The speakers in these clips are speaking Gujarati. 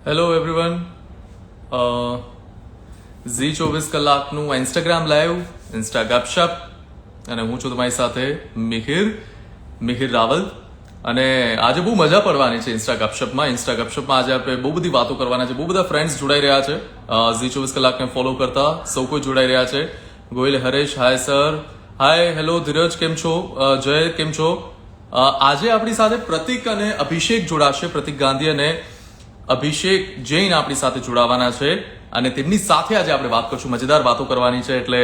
Hello everyone. ઝી 24 કલાકનું ઇન્સ્ટાગ્રામ લાઈવ ઇન્સ્ટા ગપશપ અને હું છું તમારી સાથે મિહિર રાવલ. અને આજે બહુ મજા પડવાની છે ઇન્સ્ટા ગપશપમાં આજે આપણે બહુ બધી વાતો કરવાના છે. બહુ બધા ફ્રેન્ડ્સ જોડાઈ રહ્યા છે ઝી 24 કલાકને ફોલો કરતા સૌ કોઈ જોડાઈ રહ્યા છે. ગોયલ હરેશ, હાય સર. હાય, હેલો ધીરજ, કેમ છો? જય, કેમ છો? આજે આપણી સાથે પ્રતિક અને અભિષેક જોડાશે. પ્રતિક ગાંધી અને અભિષેક જૈન આપણી સાથે જોડાવાના છે અને તેમની સાથે આજે આપણે વાત કરશું. મજેદાર વાતો કરવાની છે એટલે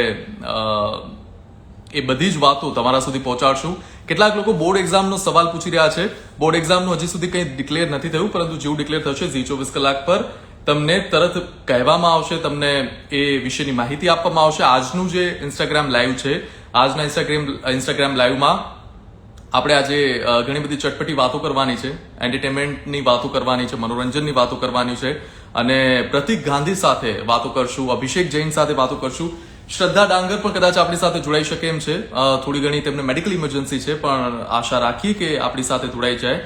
એ બધી જ વાતો તમારા સુધી પહોંચાડશું. કેટલાક લોકો બોર્ડ એક્ઝામનો સવાલ પૂછી રહ્યા છે. બોર્ડ એક્ઝામનું હજી સુધી કંઈ ડિક્લેર નથી થયું, પરંતુ જેવું ડિક્લેર થશે ઝી 24 કલાક પર તમને તરત કહેવામાં આવશે, તમને એ વિશેની માહિતી આપવામાં આવશે. આજનું જે ઇન્સ્ટાગ્રામ લાઈવ છે, આજના ઇન્સ્ટાગ્રામ લાઈવમાં આપણે આજે ઘણી બધી ચટપટી વાતો કરવાની છે, એન્ટરટેનમેન્ટની વાતો કરવાની છે, મનોરંજનની વાતો કરવાની છે અને પ્રતિક ગાંધી સાથે વાતો કરશું, અભિષેક જૈન સાથે વાતો કરશું. શ્રદ્ધા ડાંગર પણ કદાચ આપણી સાથે જોડાઈ શકે એમ છે. થોડી ઘણી તેમને મેડિકલ ઇમરજન્સી છે, પણ આશા રાખીએ કે આપણી સાથે જોડાઈ જાય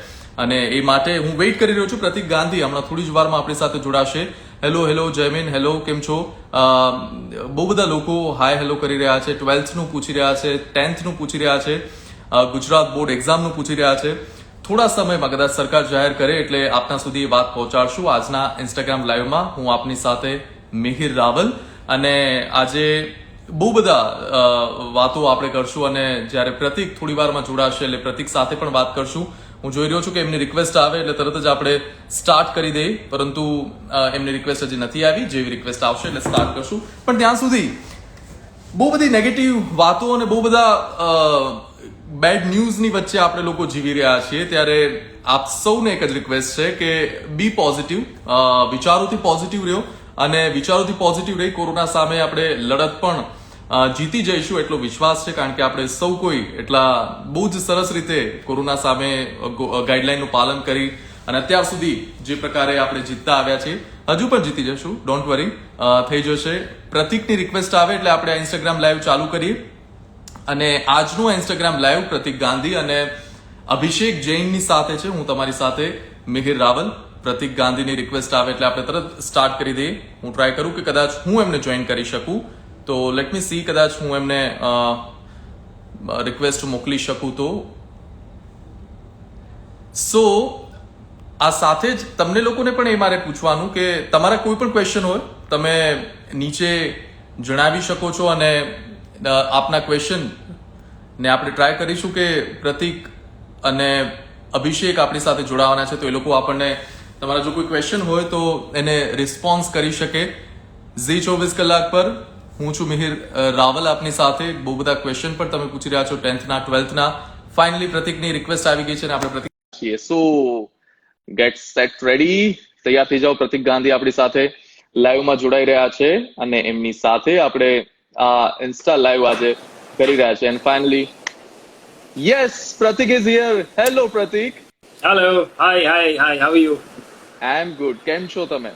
અને એ માટે હું વેઇટ કરી રહ્યો છું. પ્રતિક ગાંધી હમણાં થોડી જ વારમાં આપણી સાથે જોડાશે. હેલો જયમીન, હેલો, કેમ છો? બહુ બધા લોકો હાય હેલો કરી રહ્યા છે. 12th પૂછી રહ્યા છે, 10th પૂછી રહ્યા છે, ગુજરાત બોર્ડ એક્ઝામનું પૂછી રહ્યા છે. થોડા સમયમાં કદાચ સરકાર જાહેર કરે એટલે આપના સુધી એ વાત પહોંચાડશું. આજના ઇન્સ્ટાગ્રામ લાઈવમાં હું આપની સાથે મિહિર રાવલ અને આજે બહુ બધા વાતો આપણે કરશું અને જ્યારે પ્રતિક થોડી વારમાં જોડાશે એટલે પ્રતિક સાથે પણ વાત કરશું. હું જોઈ રહ્યો છું કે એમની રિક્વેસ્ટ આવે એટલે તરત જ આપણે સ્ટાર્ટ કરી દઈએ, પરંતુ એમની રિક્વેસ્ટ હજી નથી આવી. જેવી રિક્વેસ્ટ આવશે એટલે સ્ટાર્ટ કરશું. પણ ત્યાં સુધી બહુ બધી નેગેટિવ વાતો અને બહુ બધા બેડ ન્યૂઝની વચ્ચે આપણે લોકો જીવી રહ્યા છીએ, ત્યારે આપ સૌને એક જ રિક્વેસ્ટ છે કે બી પોઝિટિવ, વિચારોથી પોઝિટિવ રહ્યો અને વિચારોથી પોઝિટિવ રહી કોરોના સામે આપણે લડત પણ જીતી જઈશું એટલો વિશ્વાસ છે. કારણ કે આપણે સૌ કોઈ એટલા બહુ જ સરસ રીતે કોરોના સામે ગાઈડલાઈનનું પાલન કરી અને અત્યાર સુધી જે પ્રકારે આપણે જીતતા આવ્યા છીએ, હજુ પણ જીતી જશું. ડોન્ટ વરી, થઈ જશે. પ્રતિકની રિક્વેસ્ટ આવે એટલે આપણે આ ઇન્સ્ટાગ્રામ લાઈવ ચાલુ કરીએ અને આજનું ઇન્સ્ટાગ્રામ લાઈવ પ્રતિક ગાંધી અને અભિષેક જૈનની સાથે છે. હું તમારી સાથે મિહિર રાવલ. પ્રતિક ગાંધીની રિક્વેસ્ટ આવે એટલે આપણે તરત સ્ટાર્ટ કરી દઈએ. હું ટ્રાય કરું કે કદાચ હું એમને જોઈન કરી શકું, તો લેટ મી સી, કદાચ હું એમને રિક્વેસ્ટ મોકલી શકું તો. સો આ સાથે જ તમને લોકોને પણ એ મારે પૂછવાનું કે તમારા કોઈ પણ ક્વેશ્ચન હોય તમે નીચે જણાવી શકો છો અને આપના ક્વેશ્ચન ને આપણે ટ્રાય કરીશું કે પ્રતિક અને અભિષેક આપણી સાથે જોડાવાના છે તો એ લોકો આપણને તમારા જો કોઈ ક્વેશ્ચન હોય તો એને રિસ્પોન્સ કરી શકે. ઝી 24 કલાક પર હું છું મિહિર રાવલ આપની સાથે. બહુ બધા ક્વેશ્ચન પણ તમે પૂછી રહ્યા છો 10th ના 12th ના. ફાઇનલી પ્રતિકની રિક્વેસ્ટ આવી ગઈ છે અને આપણે પ્રતિક છીએ. સો ગેટ સેટ રેડી, તૈયાર થઈ જાઓ. પ્રતિક ગાંધી આપણી સાથે લાઈવમાં જોડાઈ રહ્યા છે અને એમની સાથે આપણે આ ઇન્સ્ટા લાઈવ આજે કરી રહ્યા છે. And finally yes, Pratik is here. Hello Pratik. Hello. Hi. How are you? I am good. કેમ છો તમે?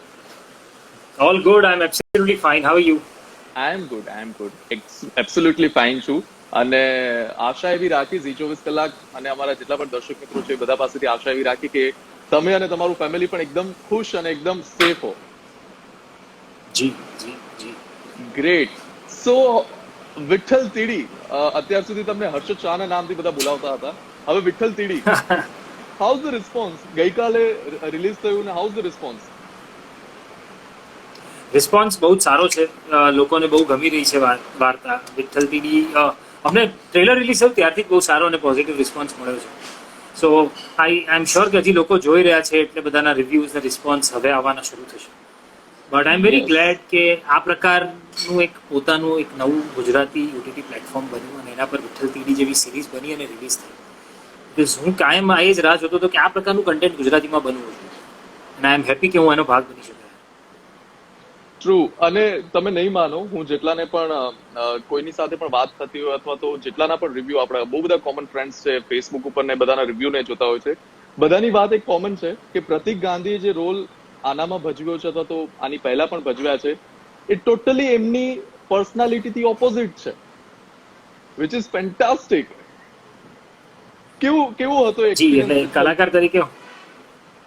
All good. I'm absolutely fine. How are you? I am good. Absolutely fine છું. અને આશા એવી રાખી ઝી 24 કલાક અને અમારા જેટલા પણ દર્શક મિત્રો છે બધા પાસેથી આશા એવી રાખી કે તમે અને તમારું ફેમિલી પણ એકદમ ખુશ અને એકદમ સેફ હો. જી. ગ્રેટ. સો વિઠ્ઠલ તીડી, અત્યાર સુધી તમને હર્ષદ શાહના નામથી બધા બોલાવતા હતા, હવે Vitthal Teedi. How's the response? ગઈકાલે રિલીઝ થયું ને હાઉઝ ધ રિસ્પોન્સ? રિસ્પોન્સ બહુ જ સારો છે. લોકોને બહુ ગમી રહી છે વાર્તા વિઠ્ઠલ તીડી. અમને ટ્રેલર રિલીઝ થયું ત્યારથી બહુ સારો અને પોઝિટિવ રિસ્પોન્સ મળ્યો છે. સો આઈ એમ શ્યોર કે હજી લોકો જોઈ રહ્યા છે એટલે બધાના રિવ્યુઝ ને રિસ્પોન્સ હવે આવવાના શરૂ થશે. But I am very glad કે આ પ્રકારનું એક પોતાનું એક નવું ગુજરાતી OTT પ્લેટફોર્મ બન્યું અને એના પર વિઠ્ઠલ તીડી જેવી સિરીઝ બની અને રિલીઝ થઈ. બિકોઝ હું કાયમ એ જ રાહ જોતો હતો કે આ પ્રકારનું કન્ટેન્ટ ગુજરાતીમાં બનવું જોઈએ અને આઈ એમ હેપી કે હું એનો ભાગ બની શક્યો. ટ્રુ. અને તમે નહીં માનો, હું જેટલાને પણ કોઈની સાથે પણ વાત થતી હોય અથવા તો જેટલાના પણ રિવ્યુ, આપણા બહુ બધા કોમન ફ્રેન્ડ્સ છે ફેસબુક ઉપર ને બધાના રિવ્યુ ને જોતા હોય છે, બધાની વાત એક કોમન છે કે પ્રતિક ગાંધીએ જે રોલ આનામાં ભજવ્યો છે અથવા તો આની પહેલા પણ ભજવ્યા છે એ ટોટલી એમની પર્સનાલિટીથી ઓપોઝિટ છે, વિચ ઇઝ ફેન્ટાસ્ટિક. કેવું હતો જી, એટલે કલાકાર તરીકે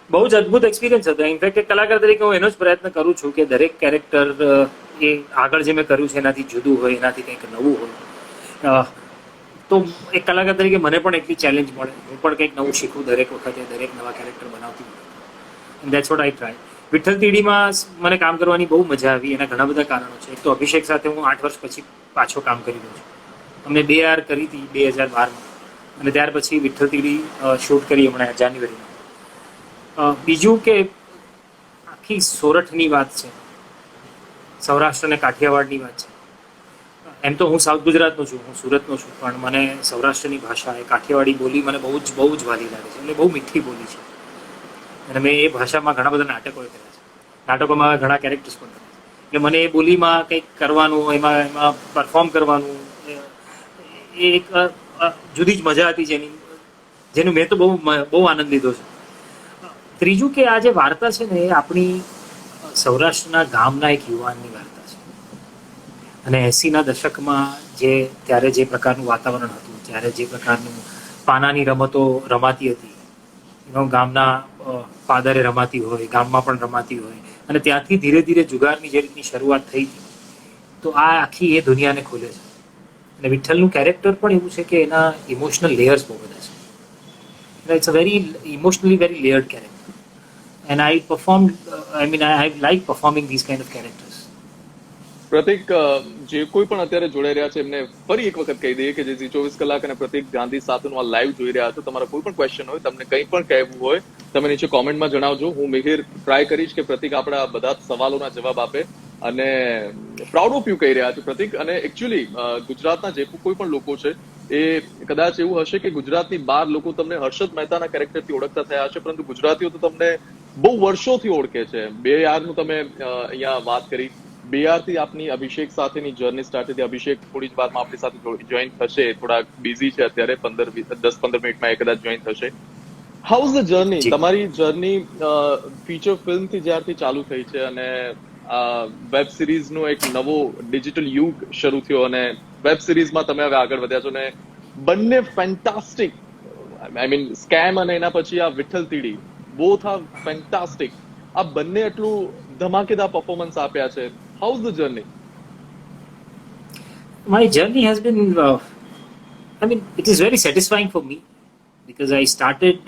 બહુ જ અદ્ભુત એક્સપિરિયન્સ હતો. ઇનફેક્ટ એક કલાકાર તરીકે હું એનો જ પ્રયત્ન કરું છું કે દરેક કેરેક્ટર એ આગળ જે મેં કર્યું છે એનાથી જુદું હોય, એનાથી કંઈક નવું હોય. તો એક કલાકાર તરીકે મને પણ એટલી ચેલેન્જ મળે, હું પણ કંઈક નવું શીખું દરેક વખતે, દરેક નવા કેરેક્ટર બનાવતી વખતે. That's what I try. Vitthal તીડીમાં મને કામ કરવાની બહુ મજા આવી. એના ઘણા બધા કારણો છે. એક તો અભિષેક સાથે હું 8 વર્ષ પછી પાછો કામ કરી રહ્યો છું. અમને 2 યાર કરી હતી 2012માં, અને ત્યાર પછી વિઠ્ઠલ તીડી શૂટ કરી હમણાં જાન્યુઆરીમાં. બીજું કે આખી સોરઠની વાત છે, સૌરાષ્ટ્ર અને કાઠિયાવાડની વાત છે. એમ તો હું સાઉથ ગુજરાતનો છું, હું સુરતનો છું, પણ મને સૌરાષ્ટ્રની ભાષા, એ કાઠિયાવાડી બોલી મને બહુ જ વાલી લાગે છે. એટલે બહુ મીઠી બોલી છે, અને મેં એ ભાષામાં ઘણા બધા નાટકો કર્યા છે, નાટકોમાં ઘણા કેરેક્ટર્સ પણ કર્યા છે. એટલે મને એ બોલીમાં કંઈક કરવાનું, એમાં પરફોર્મ કરવાનું, એ એક જુદી જ મજા હતી જેનું મેં તો બહુ આનંદ લીધો છે. ત્રીજું કે આ જે વાર્તા છે ને, એ આપણી સૌરાષ્ટ્રના ગામના એક યુવાનની વાર્તા છે. અને 80ના દશકમાં ત્યારે જે પ્રકારનું વાતાવરણ હતું, ત્યારે જે પ્રકારનું પાનાની રમતો રમાતી હતી, ગામના પાદરે રમાતી હોય, ગામમાં પણ રમાતી હોય, અને ત્યાંથી ધીરે ધીરે જુગારની જે રીતની શરૂઆત થઈ હતી, તો આ આખી એ દુનિયાને ખોલે છે. અને વિઠ્ઠલનું કેરેક્ટર પણ એવું છે કે એના ઇમોશનલ લેયર્સ બહુ બધા છે. It's a very emotionally very layered character. And I performed, I like performing these kind of characters. પ્રતિક, જે કોઈ પણ અત્યારે જોડાઈ રહ્યા છે એમને ફરી એક વખત કહી દઈએ કે જે ઝી 24 કલાક અને પ્રતિક ગાંધી સાથેનું આ લાઈવ જોઈ રહ્યા છો, તમારા કોઈ પણ ક્વેશ્ચન હોય, તમને કંઈ પણ કહેવું હોય, તમે નીચે કોમેન્ટમાં જણાવજો. હું મિહિર ટ્રાય કરીશ કે પ્રતિક આપણા બધા જ સવાલોના જવાબ આપે. અને પ્રાઉડ ઓફ યુ કહી રહ્યા છો પ્રતિક. અને એકચ્યુઅલી ગુજરાતના જે કોઈ પણ લોકો છે એ કદાચ એવું હશે કે ગુજરાતની બહાર લોકો તમને હર્ષદ મહેતાના કેરેક્ટરથી ઓળખતા થયા હશે, પરંતુ ગુજરાતીઓ તો તમને બહુ વર્ષોથી ઓળખે છે. 2 યારનું તમે અહીંયા વાત કરી. 2 યારથી આપની અભિષેક સાથેની જર્ની સ્ટાર્ટ થઈ. અભિષેક થોડી જ વારમાં આપણી સાથે જોઈન થશે, થોડા બિઝી છે અત્યારે, 10-15 મિનિટમાં એ કદાચ જોઈન થશે. How is the journey? તમારી જર્ની ફીચર ફિલ્મથી જ્યારથી ચાલુ થઈ છે અને વેબ સિરીઝનો એક નવો ડિજિટલ યુગ શરૂ થયો, અને વેબ સિરીઝમાં તમે હવે આગળ વધ્યા છો, ને બંને ફેન્ટાસ્ટિક. આઈ મીન સ્કેમ અને એના પછી આ Vitthal Teedi, both are fantastic. આ બંને એટલું ધમાકેદાર પરફોર્મન્સ આપ્યા છે. How is the journey? My journey has been, it is very satisfying for me because I started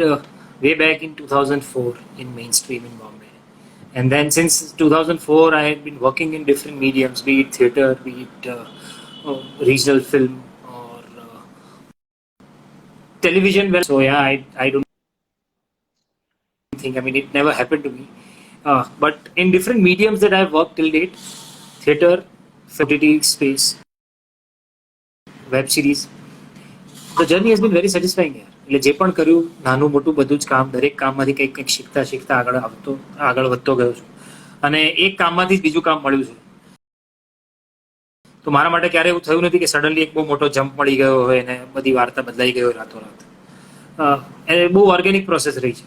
way back in 2004 in mainstream in Bombay. And then since 2004, I had been working in different mediums, be it theatre, be it regional film or television. So yeah, I don't think, it never happened to me. But in different mediums that I've worked till date, theatre, OTT space, web series, the journey has been very satisfying યાર. એટલે જે પણ કર્યું, નાનું મોટું બધું જ કામ, દરેક કામમાંથી કંઈક કંઈક શીખતા શીખતા આગળ વધતો ગયો છું. અને એક કામમાંથી જ બીજું કામ મળ્યું છે. તો મારા માટે ક્યારે એવું થયું નથી કે સડનલી એક બહુ મોટો જમ્પ મળી ગયો હોય અને બધી વાર્તા બદલાઈ ગઈ હોય રાતોરાત. એ બહુ ઓર્ગેનિક પ્રોસેસ રહી છે.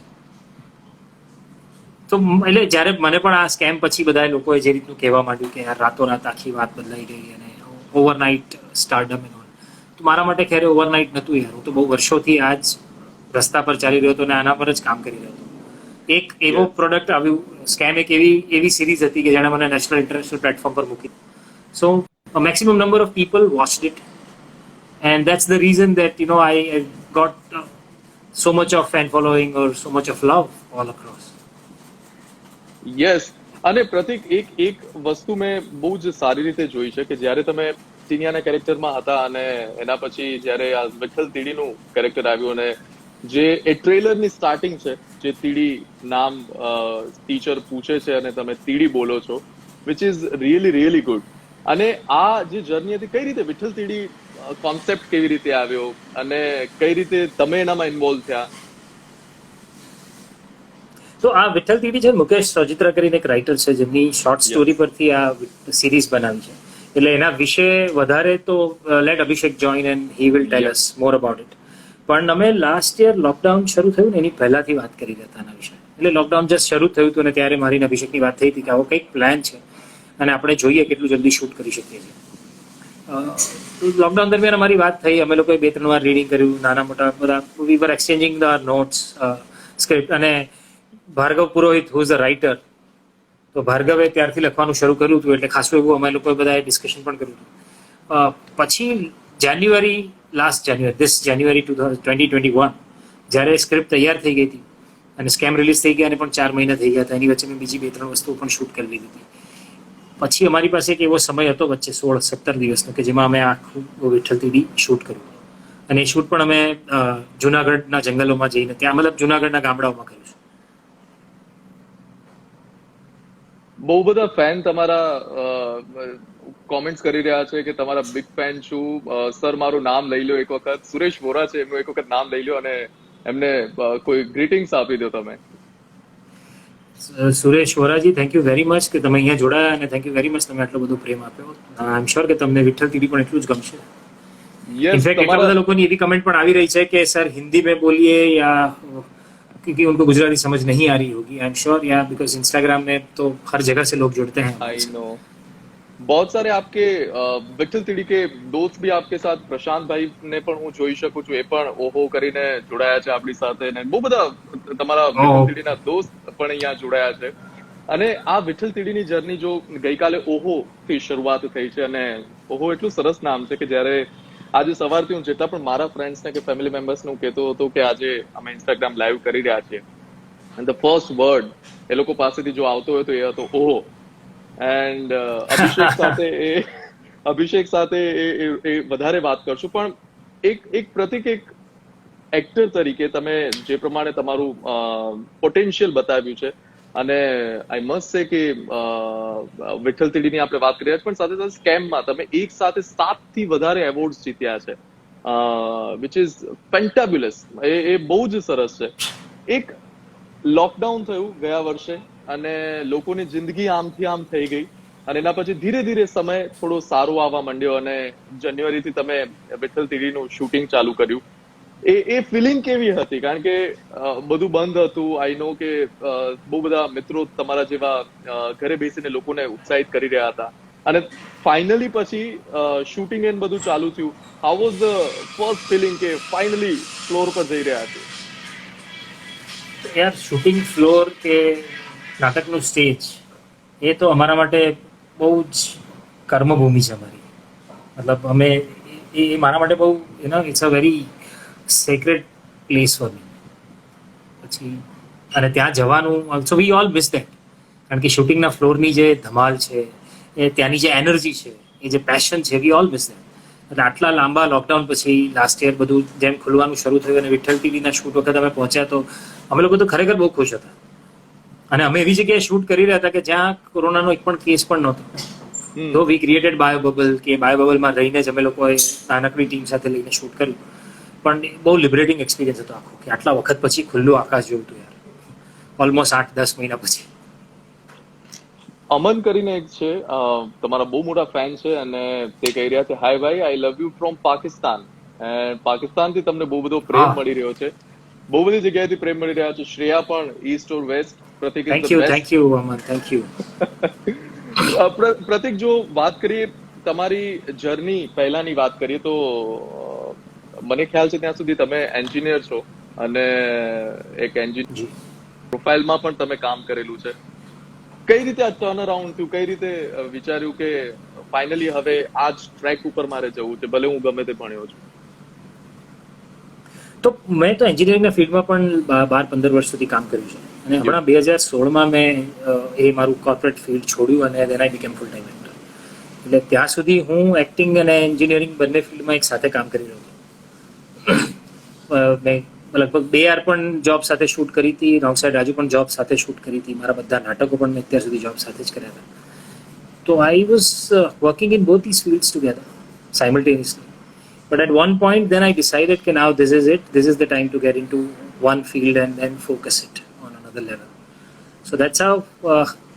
તો એટલે જ્યારે મને પણ આ સ્કેમ પછી બધા લોકોએ જે રીતનું કહેવા માંડ્યું કે યાર રાતોરાત આખી વાત બદલાઈ ગઈ અને ઓવરનાઇટ સ્ટારડમ, તો મારા માટે ક્યારે ઓવરનાઇટ નહોતું યાર. હું તો બહુ વર્ષોથી આ જ રસ્તા પર ચાલી રહ્યો હતો અને આના પર જ કામ કરી રહ્યો હતો. એક એવો પ્રોડક્ટ આવ્યું, સ્કેમ એક એવી સિરીઝ હતી કે જેણે મને નેશનલ ઇન્ટરનેશનલ પ્લેટફોર્મ પર મૂકી. સો a maximum number of people watched it, and that's the reason that I got so much of fan following or so much of love all across. Yes. અને પ્રતિક, એક વસ્તુ મેં બહુ જ સારી રીતે જોઈ છે કે જ્યારે તમે ટીનિયાના કેરેક્ટરમાં હતા અને એના પછી જ્યારે આ વિઠ્ઠલ તીડીનું કેરેક્ટર આવ્યું, અને જે એ ટ્રેલરની સ્ટાર્ટિંગ છે, જે તીડી નામ ટીચર પૂછે છે અને તમે તીડી બોલો છો, which is really really good. અને આ જે જર્ની હતી, કઈ રીતે વિઠ્ઠલ તીડી કોન્સેપ્ટ કેવી રીતે આવ્યો અને કઈ રીતે તમે એનામાં ઇન્વોલ્વ થયા? તો આ વિઠ્ઠલ તીડી છે, મુકેશ સજિત્રા કરીને એક રાઇટર છે જેમની શોર્ટ સ્ટોરી પરથી આ સિરીઝ બનાવી છે. એટલે એના વિશે વધારે તો let Abhishek join and he will tell us more about it. પણ અમે લાસ્ટ યર લોકડાઉન શરૂ થયું ને એની પહેલાથી વાત કરી રહ્યા હતા આના વિશે. એટલે લોકડાઉન જસ્ટ શરૂ થયું હતું અને ત્યારે મારી અભિષેકની વાત થઈ હતી કે આવો કંઈક પ્લાન છે અને આપણે જોઈએ કેટલું જલ્દી શૂટ કરી શકીએ છીએ. લોકડાઉન દરમિયાન અમારી વાત થઈ, અમે લોકોએ 2-3 વાર રીડિંગ કર્યું, નાના મોટા બધા વી વર એક્સચેન્જિંગ ધ નોટ્સ, સ્ક્રિપ્ટ, અને ભાર્ગવ પુરોહિત હુ ઇઝ અ રાઇટર, તો ભાર્ગવે ત્યારથી લખવાનું શરૂ કર્યું હતું, એટલે ખાસું એવું અમે લોકોએ બધાએ ડિસ્કશન પણ કર્યું હતું. પછી લાસ્ટ જાન્યુઆરી 2021 જ્યારે સ્ક્રિપ્ટ તૈયાર થઈ ગઈ હતી અને સ્કેમ રિલીઝ થઈ ગયા અને પણ 4 મહિના થઈ ગયા હતા, એની વચ્ચે મેં બીજી 2-3 વસ્તુઓ પણ શૂટ કરી લીધી હતી. પછી અમારી પાસે એક એવો સમય હતો વચ્ચે 16-17 દિવસનો કે જેમાં અમે આખું વિઠ્ઠલ તીડી શૂટ કર્યું, અને એ શૂટ પણ અમે જુનાગઢના જંગલોમાં જઈને, ત્યાં મતલબ જુનાગઢના ગામડાઓમાં કર્યું છે. બહુ બધા ફેન તમારા કોમેન્ટ્સ કરી રહ્યા છે કે તમારા બિગ ફેન છું, સર મારું નામ લઈ લો એક વખત. સુરેશ વોરા છે, એમનું એક વખત નામ લઈ લો અને એમને કોઈ ગ્રીટિંગ્સ આપી દો તમે. Suresh Voraji, thank you very much કે તમે અહીંયા જોડાયા, અને થેન્ક યુ વેરી મચ તમે આટલો બધો પ્રેમ આપ્યો. આઈ એમ શ્યોર કે તમને વિઠ્ઠલ તીડી પણ એટલું જ ગમશે. इनफैक्ट એટલા બધા લોકોની એવી કમેન્ટ પણ આવી રહી છે કે सर हिंदी में बोलिए या क्योंकि उनको गुजराती समझ नहीं आ रही होगी. आई एम श्योर या बिकॉज इंस्टाग्राम में तो हर जगह से लोग जुड़ते हैं. आई नो बहुत सारे आपके વિઠ્ઠલ તીડી કે દોસ્ત भी आपके साथ પ્રશાંત ભાઈ ને પણ હું જોઈ શકું છું, એ પણ ઓહો કરીને જોડાયા છે આપણી સાથે, અને બહુ બધા તમારા વિઠ્ઠલ તીડીના દોસ્ત પણ અહીંયા જોડાયા છે. અને આ વિઠ્ઠલ તીડીની જર્ની જો ગઈકાલે ઓહો થી શરૂઆત થઈ છે, અને ઓહો એટલું સરસ નામ છે કે જ્યારે આજે સવારથી હું જેટલા પણ મારા ફ્રેન્ડ્સ ને કે ફેમિલી મેમ્બર્સ ને હું કહેતો હતો કે આજે અમે ઇન્સ્ટાગ્રામ લાઈવ કરી રહ્યા છીએ, એન્ડ ધ ફર્સ્ટ વર્ડ એ લોકો પાસેથી જો આવતો હોય તો એ હતો ઓહો. એન્ડ અભિષેક સાથે એ વધારે વાત કરશું, પણ એક પ્રતિક, એક એક્ટર તરીકે તમે જે પ્રમાણે તમારું પોટેન્શિયલ બતાવ્યું છે, અને આઈ મસ્ટ સે કે વિઠ્ઠલ તીડીની આપણે વાત કરી રહ્યા છીએ, પણ સાથે સાથે સ્કેમમાં તમે એક સાથે 7 થી વધારે એવોર્ડ્સ જીત્યા છે, વિચ ઇઝ ફેન્ટાબ્યુલસ. એ બહુ જ સરસ છે. એક લોકડાઉન થયું ગયા વર્ષે અને લોકોની જિંદગી આમથી આમ થઈ ગઈ, અને એના પછી ધીરે ધીરે સમય થોડો સારો આવવા માંડ્યો, અને જાન્યુઆરીથી તમે વિઠ્ઠલ તીડીનું શૂટિંગ ચાલુ કર્યું. એ ફિલિંગ કેવી હતી? કારણ કે બધું બંધ હતું. આઈ નો કે બહુ બધા મિત્રો તમારા જેવા ઘરે બેસીને લોકોને ઉત્સાહિત કરી રહ્યા હતા, અને ફાઇનલી પછી શૂટિંગ એન્ડ બધું ચાલુ થયું. How was the first feeling કે ફાઇનલી ફ્લોર પર જઈ રહ્યા છે? યાર, શૂટિંગ ફ્લોર કે નાટકનું સ્ટેજ એ તો અમારા માટે બહુ જ કર્મભૂમિ છે અમારી. મતલબ અમે એ મારા માટે બહુ it's a very sacred place for me. પછી અને ત્યાં જવાનું also we all miss that, કારણ કે શૂટિંગના ફ્લોરની જે ધમાલ છે, એ ત્યાંની જે એનર્જી છે, એ જે પેશન છે, વી ઓલ મિસ દેટ. એટલે આટલા લાંબા લોકડાઉન પછી લાસ્ટ યર બધું જેમ ખુલવાનું શરૂ થયું અને વિઠ્ઠલ ટીવીના શૂટ વખત અમે પહોંચ્યા, તો અમે લોકો તો ખરેખર બહુ ખુશ હતા. અને અમે એવી જગ્યાએ શૂટ કરી રહ્યા હતા કે જ્યાં કોરોનાનો એક પણ કેસ પણ નહોતો. તો વી ક્રિએટેડ બાયો બબલ, કે બાયો બબલમાં રહીને જ અમે લોકોએ નાનકડી ટીમ સાથે લઈને શૂટ કર્યું. પણ બહુ લિબરેટિંગ એક્સપિરિયન્સ હતો આખો, કે આટલા વખત પછી ખુલ્લું આકાશ જોયું હતું યાર, ઓલમોસ્ટ 8-10 મહિના પછી. અમન કરીને એક છે, તમારા બહુ મોટા ફેન છે, અને તે કહી રહ્યા છે હાય ભાઈ, આઈ લવ યુ ફ્રોમ પાકિસ્તાન. પાકિસ્તાનથી તમને બહુ બધો પ્રેમ મળી રહ્યો છે, બહુ બધી જગ્યાએથી પ્રેમ મળી રહ્યા છે. શ્રેયા પણ east or west. Pratik thank you Aman, thank you. Pratik, જો વાત કરીએ તમારી જર્ની પહેલાની વાત કરીએ તો મને ખ્યાલ છે ત્યાં સુધી તમે એન્જિનિયર છો, અને એક એન્જિનિયર પ્રોફાઇલમાં પણ તમે કામ કરેલું છે. કઈ રીતે આ ટર્ન અરાઉન્ડ થયું? કઈ રીતે વિચાર્યું કે ફાઇનલી હવે આ જ ટ્રેક ઉપર મારે જવું છે, ભલે હું ગમે તે ભણ્યો છું? તો મેં તો એન્જિનિયરિંગના ફિલ્ડમાં પણ 12-15 વર્ષ સુધી કામ કર્યું છે, અને હમણાં 2016માં મેં એ મારું કોર્પોરેટ ફિલ્ડ છોડ્યું, અને દેન આઈ બીકેમ ફૂલ ટાઈમ એક્ટર. એટલે ત્યાં સુધી હું એક્ટિંગ અને એન્જિનિયરિંગ બંને ફિલ્ડમાં એક સાથે કામ કરી રહ્યો હતો. મેં લગભગ 2 યાર પણ જોબ સાથે શૂટ કરી હતી, રોંગ સાઈડ રાજુ પણ જોબ સાથે શૂટ કરી હતી, મારા બધા નાટકો પણ મેં અત્યાર સુધી જોબ સાથે જ કર્યા હતા. તો I was working in both this fields together simultaneously. But at one point, then I decided that now this is it. This is the time to get into one field and then focus it on another level. So that's how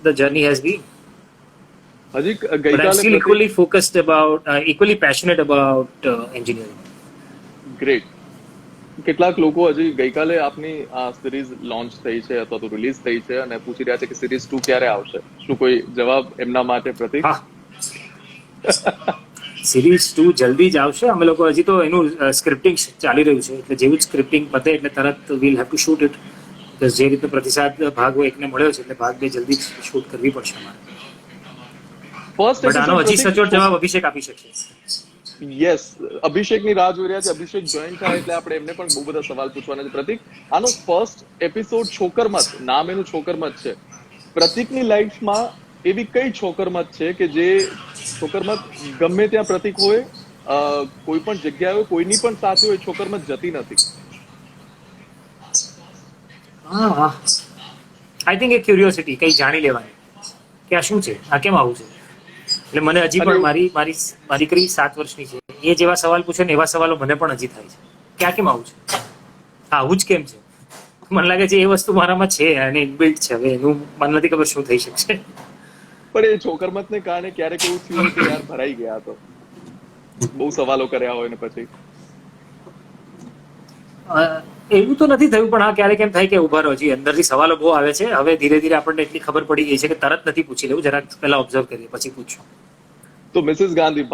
the journey has been. But I'm still equally focused about, equally passionate about engineering. Great. કેટલાક લોકો હજી ગઈકાલે આપની આ સિરીઝ લોન્ચ થઈ છે અથવા તો રિલીઝ થઈ છે અને પૂછી રહ્યા છે કે સિરીઝ 2 ક્યારે આવશે. શું કોઈ જવાબ એમના માટે, પ્રતિક? સિરીઝ 2 જલ્દી જ આવશે. અમે લોકો હજી તો એનું સ્ક્રિપ્ટિંગ ચાલી રહ્યું છે, એટલે જેવું જ સ્ક્રિપ્ટિંગ પતે એટલે તરત we'll have to shoot it, plus જે રીતનો પ્રતિસાદ ભાગ એકને મળ્યો છે એટલે ભાગ 2 જલ્દી શૂટ કરવી પડશે અમારે. ફર્સ્ટ બટ આનો હજી સચોટ જવાબ અભિષેક આપી શકશે. યસ, અભિષેકની રાહ જોઈ રહ્યા છે. અભિષેક જોઈન થાય એટલે આપણે એમને પણ બહુ બધા સવાલ પૂછવાના છે. પ્રતિક, આનો ફર્સ્ટ એપિસોડ છોકરમત, નામ એનું છોકરમત છે. પ્રતિકની લાઈફમાં એવી કઈ છોકરમત છે કે જે છોકરમત ગમે ત્યાં પ્રતિક હોય, કોઈ પણ જગ્યાએ હોય, કોઈની પણ સાથે હોય, છોકરમત જતી નથી? હા, આઈ થિંક એ ક્યુરિયોસિટી, કંઈ જાણી લેવાની કે આ શું છે, આ કેમ આવું છે. એટલે મને હજી પણ મારી દીકરી 7 વર્ષની છે, એ જેવા સવાલ પૂછે ને એવા સવાલો મને પણ હજી થાય છે કે આ કેમ આવું છે, આવું જ કેમ છે. મને લાગે છે એ વસ્તુ મારામાં છે અને ઇનબિલ્ટ છે. હવે એનું મને નથી ખબર શું થઈ શકશે. પણ એ છોકરમતને કારણે ક્યારેક એવું થયું હોય કે યાર ભરાઈ ગયા, તો બહુ સવાલો કર્યા હોય ને પછી એવું તો નથી થયું, પણ હા ક્યારેક એમ થાય કે ઉભા રહો, હજી અંદરથી સવાલો બહુ આવે છે. હવે ધીરે ધીરે આપણને એટલી ખબર પડી ગઈ છે કે તરત નથી પૂછી લેવું, જરાક પહેલા ઓબ્ઝર્વ કરીએ પછી પૂછશું. તો મિસિસ ગાંધી,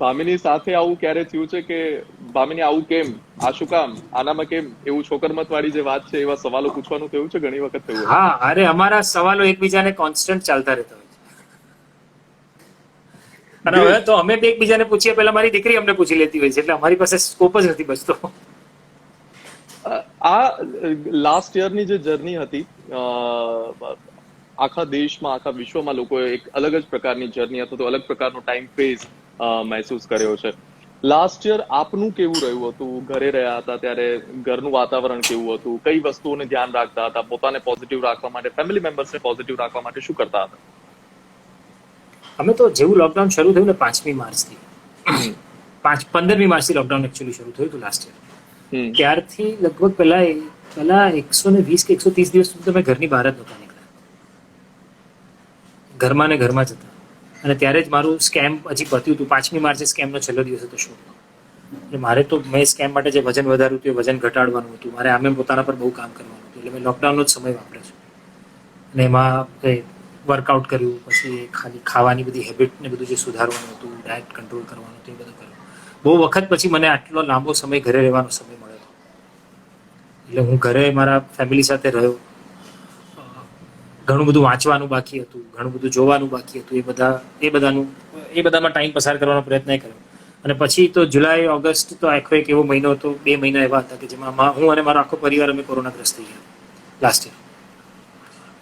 ભામિની સાથે આવું ક્યારે થયું છે કે ભામિની આવું કેમ, આ શું કામ, આનામાં કેમ, એવું છોકરમત વાળી જે વાત છે એવા સવાલો પૂછવાનું થયું છે? ઘણી વખત થયું? હા, અરે અમારા સવાલો એકબીજાને કોન્સ્ટન્ટ ચાલતા રહેતા હોય છે. અને હવે તો અમે બે એકબીજાને પૂછીએ, પહેલા મારી દીકરી અમને પૂછી લેતી હોય છે, એટલે અમારી પાસે સ્કોપ જ નથી બચતો. આ લાસ્ટ યરની જે જર્ની હતી, આખા દેશમાં, આખા વિશ્વમાં લોકોએ એક અલગ જ પ્રકારની જર્ની અથવા તો અલગ પ્રકારનો ટાઈમ ફેઝ મહેસૂસ કર્યો છે. લાસ્ટ યર આપનું કેવું રહ્યું હતું? ઘરે રહ્યા હતા ત્યારે ઘરનું વાતાવરણ કેવું હતું? કઈ વસ્તુઓને ધ્યાન રાખતા હતા? પોતાને પોઝિટિવ રાખવા માટે, ફેમિલી મેમ્બર્સને પોઝિટિવ રાખવા માટે શું કરતા હતા? અમે તો જેવું લોકડાઉન શરૂ થયું ને 5મી માર્ચથી, 15મી માર્ચથી લોકડાઉન એકચ્યુઅલી શરૂ થયું હતું લાસ્ટ યર, ત્યારથી લગભગ પહેલા 120 કે 130 દિવસ સુધી તમે ઘરની બહાર જ નહોતા નીકળ્યા, ઘરમાં ને ઘરમાં જ હતા. અને ત્યારે જ મારું સ્કેમ હજી પત્યું હતું. 5મી માર્ચે સ્કેમનો છેલ્લો દિવસ હતો શૂટનો. એટલે મારે તો મેં સ્કેમ માટે જે વજન વધાર્યું હતું એ વજન ઘટાડવાનું હતું. મારે આમે પોતાના પર બહુ કામ કરવાનું હતું. એટલે મેં લોકડાઉનનો જ સમય વાપર્યો છે. અને એમાં વર્કઆઉટ કર્યું, પછી ખાલી ખાવાની બધી હેબિટ ને બધું જે સુધારવાનું હતું, ડાયટ કંટ્રોલ કરવાનું હતું, એ બધું કર્યું. બહુ વખત પછી મને આટલો લાંબો સમય ઘરે રહેવાનો સમય મળ્યો હતો. એટલે હું ઘરે મારા ફેમિલી સાથે રહ્યો. ઘણું બધું વાંચવાનું બાકી હતું, ઘણું બધું જોવાનું બાકી હતું. એ બધામાં ટાઈમ પસાર કરવાનો પ્રયત્ન કર્યો. અને પછી તો જુલાઈ ઓગસ્ટ તો આખો એક એવો મહિનો હતો, 2 મહિના એવા હતા કે જેમાં હું અને મારો આખો પરિવાર અમે કોરોનાગ્રસ્ત થઈ ગયા લાસ્ટ યર.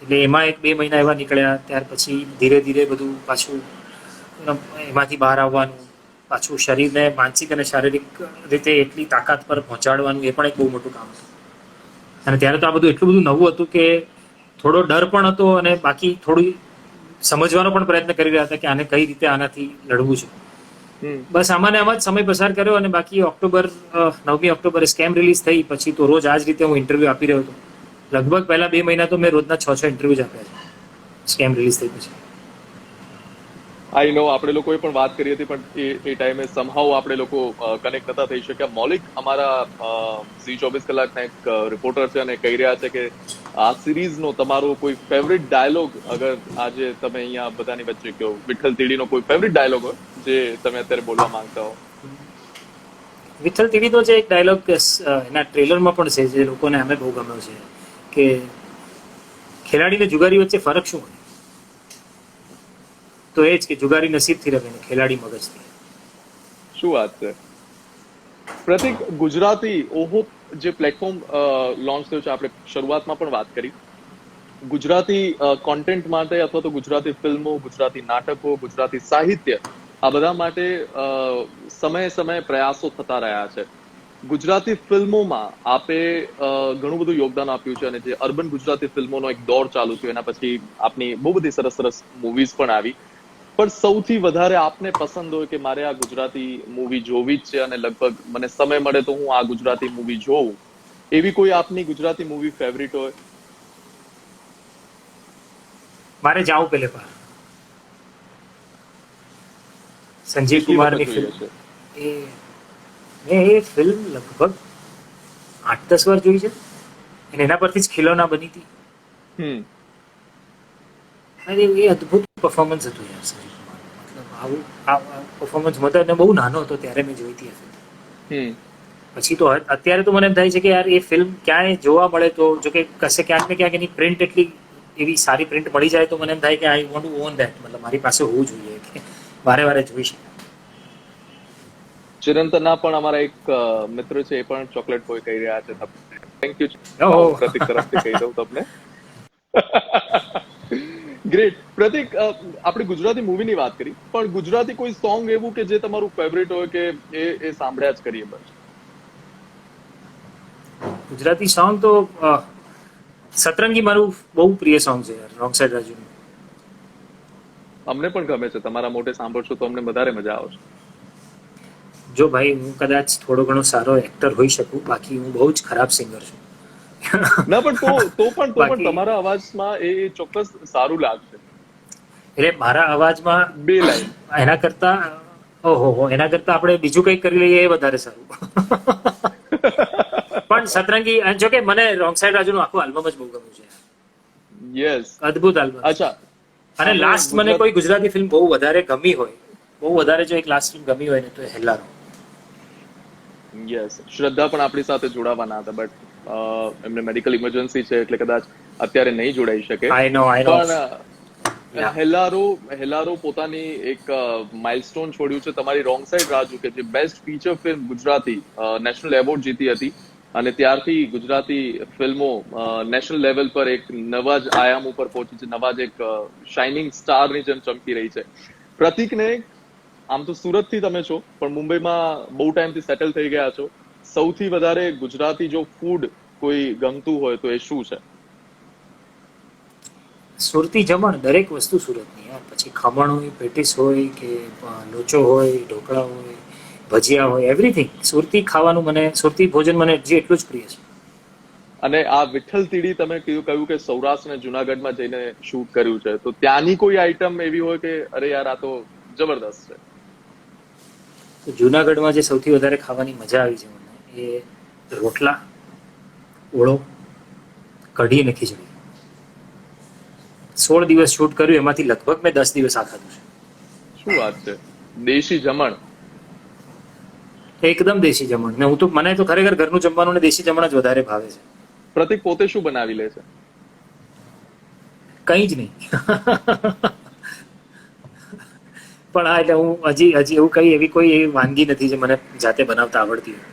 એટલે એમાં 1-2 મહિના એવા નીકળ્યા. ત્યાર પછી ધીરે ધીરે બધું પાછું એમાંથી બહાર આવવાનું, પાછું શરીરને માનસિક અને શારીરિક રીતે એટલી તાકાત પર પહોંચાડવાનું, એ પણ એક બહુ મોટું કામ હતું. અને ત્યારે તો આ બધું એટલું બધું નવું હતું કે થોડો ડર પણ હતો, અને બાકી થોડું સમજવાનો પણ પ્રયત્ન કરી રહ્યા હતા કે આને કઈ રીતે આનાથી લડવું છે. બસ આમાં જ સમય પસાર કર્યો. અને બાકી 9મી ઓક્ટોબરે સ્કેમ રિલીઝ થઈ પછી તો રોજ આ જ રીતે હું ઇન્ટરવ્યુ આપી રહ્યો હતો. લગભગ પહેલા 2 મહિના તો મેં રોજના 6 ઇન્ટરવ્યુ આપ્યા છે સ્કેમ રિલીઝ થઈ પછી. આઈ નો, આપણે લોકોએ પણ વાત કરી હતી, પણ એ ટાઈમે સમહાઉ આપણે લોકો કનેક્ટ નતા થઈ શક્યા. મૌલિક, અમારા ઝી 24 કલાકના એક રિપોર્ટર છે અને કહી રહ્યા છે કે આ સિરીઝનો તમારો કોઈ ફેવરિટ ડાયલોગ, અગર આજે તમે અહીંયા બધાની વચ્ચે કહો, વિઠ્ઠલ તીડીનો કોઈ ફેવરિટ ડાયલોગ હોય જે તમે અત્યારે બોલવા માંગતા હો? વિઠ્ઠલ તીડીનો જે એક ડાયલોગ એના ટ્રેલરમાં પણ છે, જે લોકોને અમે બહુ ગમ્યો છે, કે ખેલાડી ને જુગારી વચ્ચે ફરક શું હોય? તો એ જ કે જુગારી નસીબથી રમે ને ખેલાડી મગજથી. શું વાત છે પ્રતિક! ગુજરાતી ઓહો જે પ્લેટફોર્મ લોન્ચ થયું છે, આપણે શરૂઆતમાં પણ વાત કરી, ગુજરાતી કોન્ટેન્ટ માટે અથવા તો ગુજરાતી ફિલ્મો, ગુજરાતી નાટકો, ગુજરાતી સાહિત્ય, આ બધા માટે સમયે પ્રયાસો થતા રહ્યા છે. ગુજરાતી ફિલ્મોમાં આપે ઘણું બધું યોગદાન આપ્યું છે, અને જે અર્બન ગુજરાતી ફિલ્મોનો એક દોર ચાલુ થયો, એના પછી આપની બહુ બધી સરસ મૂવીઝ પણ આવી. પણ સૌથી વધારે આપને પસંદ હોય કે મારે આ ગુજરાતી મૂવી જોવી જ છે, અને લગભગ મને સમય મળે તો હું આ ગુજરાતી મૂવી જોઉં, એવી કોઈ આપની ગુજરાતી મૂવી ફેવરિટ હોય? મારે જાઉં પેલે પાર, સંજીવ કુમારની ફિલ્મ. મેં એ ફિલ્મ લગભગ 8-10 વાર જોઈ છે, અને એના પરથી જ ખિલોના બની હતી. એ અદભુત પરફોર્મન્સ હતું યાર સંજીવ કુમાર. મતલબ આવું પરફોર્મન્સ બહુ નાનો હતો ત્યારે મેં જોઈ હતી. પછી તો અત્યારે તો મને એમ થાય છે કે યાર એ ફિલ્મ ક્યાંય જોવા મળે તો જો કે કશે ક્યાંક ને ક્યાંક એની પ્રિન્ટ એટલી એવી સારી પ્રિન્ટ મળી જાય તો મને એમ થાય કે I want to on that, મતલબ મારી પાસે હોવું જોઈએ કે વારે વારે જોઈ શકે. ચિરંતનના પણ અમારા એક મિત્ર છે, એ પણ ચોકલેટ બોય કહી રહ્યા છે તમને. થેન્ક યુ ઓહો. પ્રતિક તરફથી કહી દઉં તમને. ગ્રેટ. પ્રતિક, આપણે ગુજરાતી મૂવીની વાત કરી, પણ ગુજરાતી કોઈ સોંગ એવું કે જે તમારું ફેવરેટ હોય કે એ સાંભળ્યા જ કરીએ બસ? ગુજરાતી સોંગ તો સતરંગી મારું બહુ પ્રિય સોંગ છે યાર, રોંગ સાઈડ રાજુનું. અમને પણ ગમે છે, તમારા મોઢે સાંભળશો તો અમને વધારે મજા આવશે. જો ભાઈ હું કદાચ થોડો ઘણો સારો એક્ટર હોઈ શકું, બાકી હું બહુ જ ખરાબ સિંગર છું. ના પણ તો પણ બાકી- તમારા અવાજમાં એ ચોક્કસ સારું લાગશે. એટલે મારા અવાજમાં 2 લાઈન. એના કરતા એના કરતા આપણે બીજું કંઈક કરી લઈએ એ વધારે સારું. પણ સતરંગી, જો કે મને રોંગ સાઈડ રાજુનું આખું આલ્બમ જ બહુ ગમ્યું છે. યસ. અદ્ભુત આલ્બમ. અચ્છા. અને લાસ્ટ મને કોઈ ગુજરાતી ફિલ્મ બહુ વધારે ગમી હોય, બહુ વધારે જો એક લાસ્ટ ફિલ્મ ગમી હોય ને તો એ હેલ્લારો. યસ. શ્રદ્ધા પણ આપણી સાથે જોડાવાના હતા, બટ એમને મેડિકલ ઇમરજન્સી છે એટલે કદાચ અત્યારે નહીં જોડાઈ શકે. આઈ નો પણ હેલ્લારો પોતાની એક માઇલસ્ટોન છોડ્યું છે. તમારી રોંગ સાઈડ રાજુ કે જે best feature film Gujarati national award જીતી હતી, અને ત્યારથી ગુજરાતી ફિલ્મો નેશનલ લેવલ પર એક નવા જ આયામ ઉપર પહોંચી છે, નવા જ એક શાઇનિંગ સ્ટારની જેમ ચમકી રહી છે. પ્રતિકને, આમ તો સુરત થી તમે છો પણ મુંબઈમાં બહુ ટાઈમથી સેટલ થઈ ગયા છો, સૌથી વધારે ગુજરાતી જો ફૂડ કોઈ ગમતું હોય તો એ શું છે? સુરતી જમણ, દરેક વસ્તુ સુરતની યાર. પછી ખમણ હોય, પેટીસ હોય, કે લોચો હોય, ઢોકળા હોય, ભજીયા હોય, એવરીથિંગ. સુરતી ખાવાનું મને, સુરતી ભોજન મને હજી એટલું જ પ્રિય છે. અને આ વિઠ્ઠલ તીડી તમે કહ્યું કે સૌરાષ્ટ્ર અને જુનાગઢમાં જઈને શૂટ કર્યું છે, તો ત્યાંની કોઈ આઈટમ એવી હોય કે અરે યાર આ તો જબરદસ્ત છે? તો જુનાગઢમાં જે સૌથી વધારે ખાવાની મજા આવી છે મને, એ રોટલા, ઓળો, કઢી અને ખીચડી. 16 દિવસ શૂટ કર્યું, એમાંથી લગભગ મેં 10 દિવસ આ ખાધું છે. શું વાત છે! દેશી જમણ. એકદમ દેશી જમણ. ને હું તો, મને તો ખરેખર ઘરનું જમવાનું ને દેશી જમણ જ વધારે ભાવે છે. પ્રતિક પોતે શું બનાવી લે છે? કંઈ જ નહીં. પણ હા, એટલે હું હજી એવું કઈ એવી કોઈ એવી વાનગી નથી જે મને જાતે બનાવતા આવડતી હોય.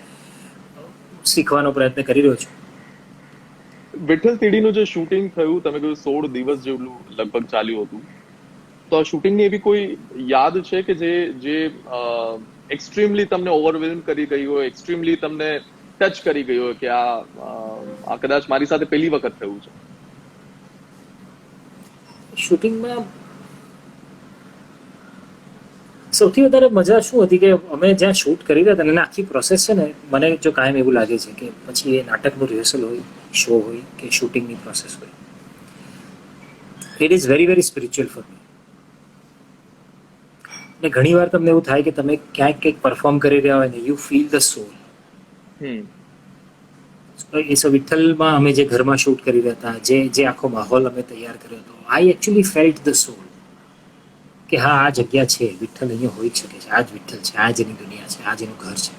શીખવાનો પ્રયત્ન કરી રહ્યો છું. વિઠ્ઠલ તીડીનું જે શૂટિંગ થયું, તમે કહ્યું 16 દિવસ જેટલું લગભગ ચાલ્યું હતું, તો આ શૂટિંગની એવી કોઈ યાદ છે કે જે એક્સ્ટ્રીમલી તમને ઓવરવેલ્મ કરી ગઈ હોય, એક્સ્ટ્રીમલી તમને ટચ કરી ગઈ હોય કે આ કદાચ મારી સાથે પહેલી વખત થયું છે? શૂટિંગમાં સૌથી વધારે મજા શું હતી કે અમે જ્યાં શૂટ કરી રહ્યા હતા, અને આખી પ્રોસેસ છે ને, મને જો કાયમ એવું લાગે છે કે પછી એ નાટકનું રિહર્સલ હોય, શો હોય કે શૂટિંગની પ્રોસેસ હોય, it is very very spiritual for me. ને ઘણી વાર તમને એવું થાય કે તમે ક્યાંક કંઈક પરફોર્મ કરી રહ્યા હોય ને યુ ફીલ ધ સોલ. એ સો વિઠ્ઠલમાં અમે જે ઘરમાં શૂટ કરી રહ્યા હતા, જે આખો માહોલ અમે તૈયાર કર્યો હતો, આઈ એકચ્યુઅલી ફેલ્ટ ધ સોલ કે હા, આ જગ્યા છે, વિઠ્ઠલ અહીંયા હોઈ શકે છે, આ જ વિઠ્ઠલ છે, આ જ એની દુનિયા છે, આ જ એનું ઘર છે.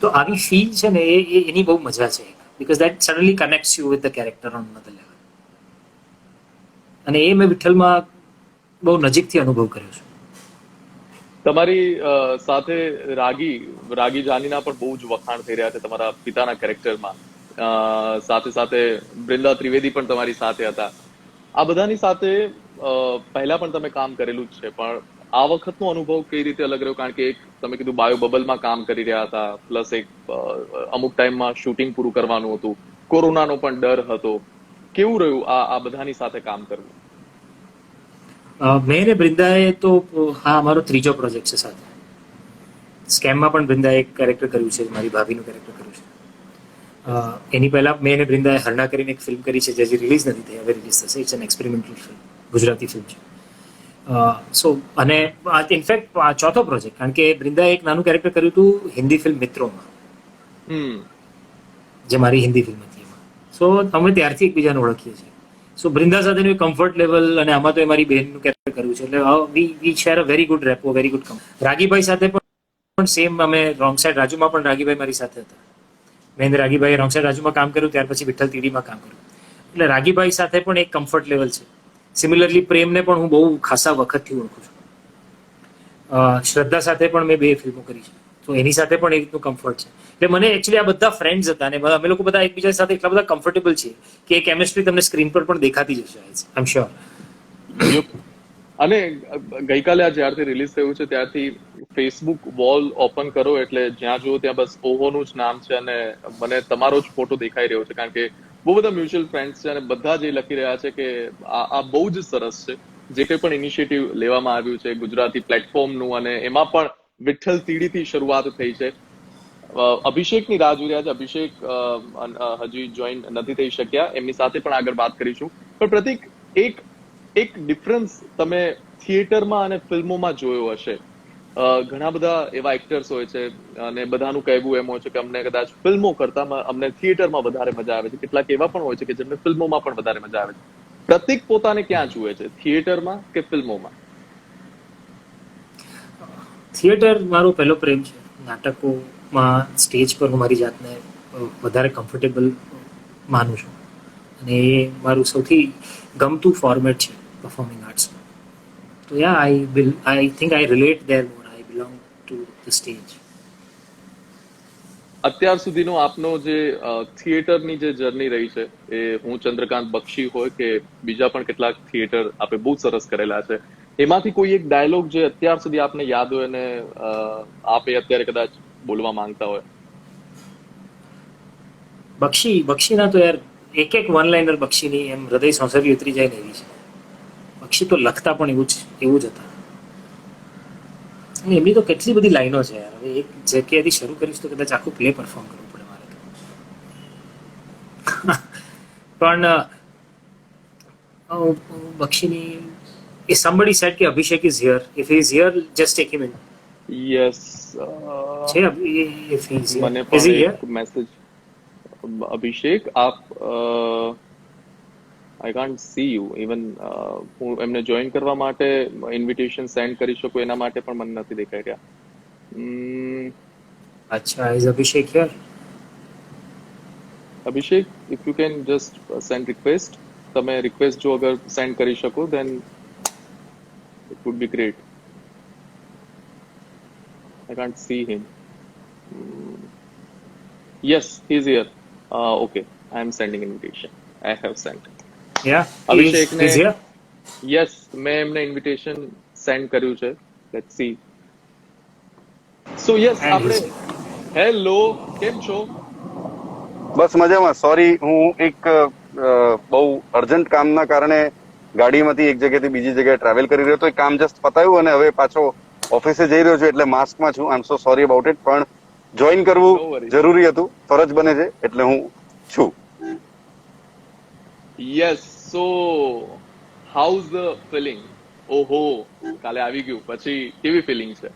તો આવી ફીલ છે ને, એની બહુ મજા છે, because that suddenly કનેક્ટ્સ you with the character on another level. અને એ મેં વિઠ્ઠલમાં બહુ નજીકથી અનુભવ કર્યો છે. તમારી સાથે રાગી જાનીના પણ બહુ જ વખાણ થઈ રહ્યા છે તમારા પિતાના કેરેક્ટરમાં. સાથે સાથે બૃંદા ત્રિવેદી પણ તમારી સાથે હતા. આ બધાની સાથે પહેલા પણ તમે કામ કરેલું જ છે, પણ આ વખતનો અનુભવ કઈ રીતે અલગ રહ્યો? કારણ કે એક તમે કીધું બાયો બબલમાં કામ કરી રહ્યા હતા, પ્લસ એક અમુક ટાઈમમાં શૂટિંગ પૂરું કરવાનું હતું, કોરોનાનો પણ ડર હતો. કેવું રહ્યું આ બધાની સાથે કામ કરવું? મેં ને બૃંદાએ તો, હા, અમારો ત્રીજો પ્રોજેક્ટ છે સાથે. સ્કેમમાં પણ બૃંદાએ એક કેરેક્ટર કર્યું છે, મારી ભાભીનું કેરેક્ટર કર્યું છે. એની પહેલા મેં અને બૃંદાએ હરણા કરીને એક ફિલ્મ કરી છે, જે હજી રિલીઝ નથી થઈ, હવે રિલીઝ થશે. It's an experimental film, Gujarati film છે. સો અને ઇનફેક્ટ ચોથો પ્રોજેક્ટ, કારણ કે બૃંદાએ એક નાનું કેરેક્ટર કર્યું હતું હિન્દી ફિલ્મ મિત્રોમાં, જે મારી હિન્દી ફિલ્મ હતી એમાં. સો અમે ત્યારથી એકબીજાને ઓળખીએ છીએ. સો બૃંદા સાથેનું કમ્ફર્ટ લેવલ, અને આમાં તો એ મારી બહેનનું કેરેક્ટર કર્યું છે, એટલે we share a very good rapport, very good comfort. Ragibhai સાથે પણ પણ સેમ અમે રોંગ સાઈડ રાજુમાં પણ રાગીભાઈ મારી સાથે હતા. મેં રાગીભાઈ રોંગ સાઈડ રાજુમાં કામ કર્યું, ત્યાર પછી વિઠ્ઠલ તીડીમાં કામ કર્યું. એટલે રાગીભાઈ સાથે પણ એક કમ્ફર્ટ લેવલ છે. સિમિલરલી પ્રેમને પણ હું બહુ ખાસા વખતથી ઓળખું છું. શ્રદ્ધા સાથે પણ મેં 2 ફિલ્મો કરી છે, તો એની સાથે પણ એ રીતનું કમ્ફર્ટ છે. એટલે મને એકચ્યુઅલી આ બધા ફ્રેન્ડ્સ હતા અને અમે લોકો બધા એકબીજા સાથે એટલા બધા કમ્ફર્ટેબલ છીએ કે એ કેમિસ્ટ્રી તમને સ્ક્રીન પર પણ દેખાતી જ હશે. આઈ એમ શ્યોર. અને ગઈકાલે આ જ્યારથી રિલીઝ થયું છે ત્યારથી ફેસબુક વોલ ઓપન કરો એટલે જ્યાં જુઓ ત્યાં બસ ઓહોનું જ નામ છે અને મને તમારો જ ફોટો દેખાઈ રહ્યો છે, કારણ કે બહુ બધા મ્યુચ્યુઅલ ફ્રેન્ડ્સ છે અને બધા જ એ લખી રહ્યા છે કે આ બહુ જ સરસ છે જે કંઈ પણ ઇનિશિયેટિવ લેવામાં આવ્યું છે ગુજરાતી પ્લેટફોર્મનું, અને એમાં પણ વિઠ્ઠલ તીડીથી શરૂઆત થઈ છે. અભિષેકની રાહ જોઈ રહ્યા છે. અભિષેક હજી જોઈન નથી થઈ શક્યા, એમની સાથે પણ આગળ વાત કરીશું. પણ પ્રતિક, એક ડિફરન્સ તમે થિયેટરમાં અને ફિલ્મોમાં જોયો હશે. ઘણા બધા એવા એક્ટર્સ હોય છે અને બધાનું કહેવું એમ હોય છે કે અમને કદાચ ફિલ્મો કરતા અમને થિયેટરમાં વધારે મજા આવે છે. કેટલાક એવા પણ હોય છે કે જેમને ફિલ્મોમાં પણ વધારે મજા આવે છે. પ્રતિક પોતાને ક્યાં જુએ છે, થિયેટરમાં કે ફિલ્મોમાં? થિયેટર મારો પહેલો પ્રેમ છે. નાટકોમાં સ્ટેજ પર હું મારી જાતને વધારે કમ્ફર્ટેબલ માનું છું અને એ મારું સૌથી ગમતું ફોર્મેટ છે પરફોર્મિંગ આર્ટ્સમાં. તો yeah I think I relate there more. I belong to the stage. અત્યાર સુધીનો આપનો જે થિયેટરની જે જર્ની રહી છે, એ હું ચંદ્રકાંત બક્ષી હોય કે બીજા પણ કેટલાક થિયેટર આપે બહુ સરસ કરેલા છે, એમાંથી કોઈ એક ડાયલોગ જે અત્યાર સુધી આપને યાદ હોય અને આપે અત્યારે કદાચ બોલવા માંગતા હોય? બક્ષીના તો યાર એક વન લાઇનર બક્ષીની એમ હૃદય સોંસરી ઉતરી જાય ને એવી છે. બક્ષી તો લખતા પણ એવું જ હતા. અને એમની તો કેટલી બધી લાઈનો છે યાર. હવે એક જગ્યાએથી શરૂ કરીશ તો કદાચ આખું પ્લે પરફોર્મ કરવું પડે મારે. પણ બક્ષીની એ somebody said કે અભિષેક is here. If he is here, just take him in. Yes, છે if he is here. મને Is he પણ here? એક મેસેજ. અભિષેક, આપ I can't C you. Even હું એમને જોઈન કરવા માટે ઇન્વિટેશન સેન્ડ કરી શકું એના માટે પણ મને નથી દેખાઈ રહ્યા. અચ્છા, is Abhishek here? Abhishek, if you can just send request. તમે રિક્વેસ્ટ જો અગર સેન્ડ કરી શકો then it would be great. I can't see him. Yes, he's here. Okay, I am sending invitation. I have sent. Yeah, Abhishek he is here. Yes, મેં એમને ઇન્વિટેશન સેન્ડ કર્યું છે. Let's see. So yes, And આપણે હેલો, કેમ છો? બસ મજામાં. સોરી, હું એક બહુ અર્જન્ટ કામના કારણે ગાડીમાંથી એક જગ્યાએથી બીજી જગ્યાએ ટ્રાવેલ કરી રહ્યો હતો. એ કામ જસ્ટ પતાવ્યું અને હવે પાછો ઓફિસે જઈ રહ્યો છું, એટલે માસ્કમાં છું. આઈ એમ સો સોરી અબાઉટ ઇટ, પણ જોઈન No કરવું worries. જરૂરી હતું, ફરજ બને છે, એટલે હું છું. Yes, so how's the feeling? ઓહો, કાલે આવી ગયું પછી કેવી ફિલિંગ છે?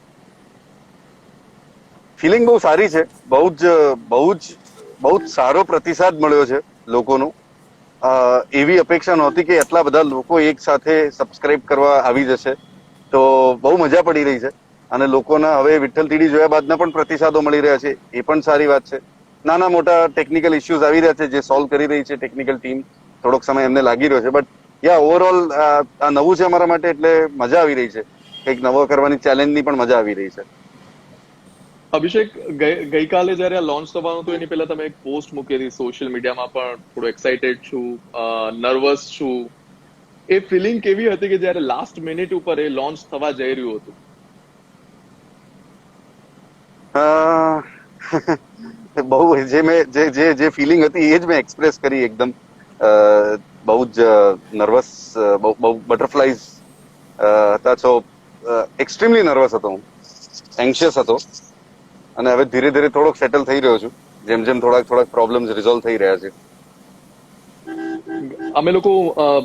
ફિલિંગ બહુ સારી છે. બહુ જ સારો પ્રતિસાદ મળ્યો છે લોકોનો. એવી અપેક્ષા નહોતી કે એટલા બધા લોકો એક સાથે સબસ્ક્રાઇબ કરવા આવી જશે, તો બહુ મજા પડી રહી છે. અને લોકોના હવે વિઠ્ઠલ તીડી જોયા બાદના પણ પ્રતિસાદો મળી રહ્યા છે, એ પણ સારી વાત છે. નાના મોટા ટેકનિકલ ઇશ્યુઝ આવી રહ્યા છે જે સોલ્વ કરી રહી છે ટેકનિકલ ટીમ. થોડોક સમય એમને લાગી રહ્યો છે, બટ યા ઓવરઓલ આ નવું છે અમારા માટે, એટલે મજા આવી રહી છે. કંઈક નવો કરવાની ચેલેન્જની પણ મજા આવી રહી છે. અભિષેક, ગઈકાલે જયારે આ લોન્ચ થવાનું હતું એની પહેલા તમે એક પોસ્ટ મૂકી હતી સોશિયલ મીડિયામાં, પણ થોડો એક્સાઇટેડ છું, નર્વસ છું. એ ફિલિંગ કેવી હતી કે જયારે લાસ્ટ મિનિટ ઉપર એ લોન્ચ થવા જઈ રહ્યું હતું? બહુ જે ફિલિંગ હતી એ જ મેં એક્સપ્રેસ કરી એકદમ. બહુ જ નર્વસ, બહુ બટરફ્લાઇઝ હતા. તો એક્સ્ટ્રીમલી નર્વસ હતો હું, એન્શિયસ હતો. અને હવે ધીરે ધીરે થોડોક સેટલ થઈ રહ્યો છું, જેમ જેમ થોડાક પ્રોબ્લેમ્સ રિઝોલ્વ થઈ રહ્યા છે. અમે લોકો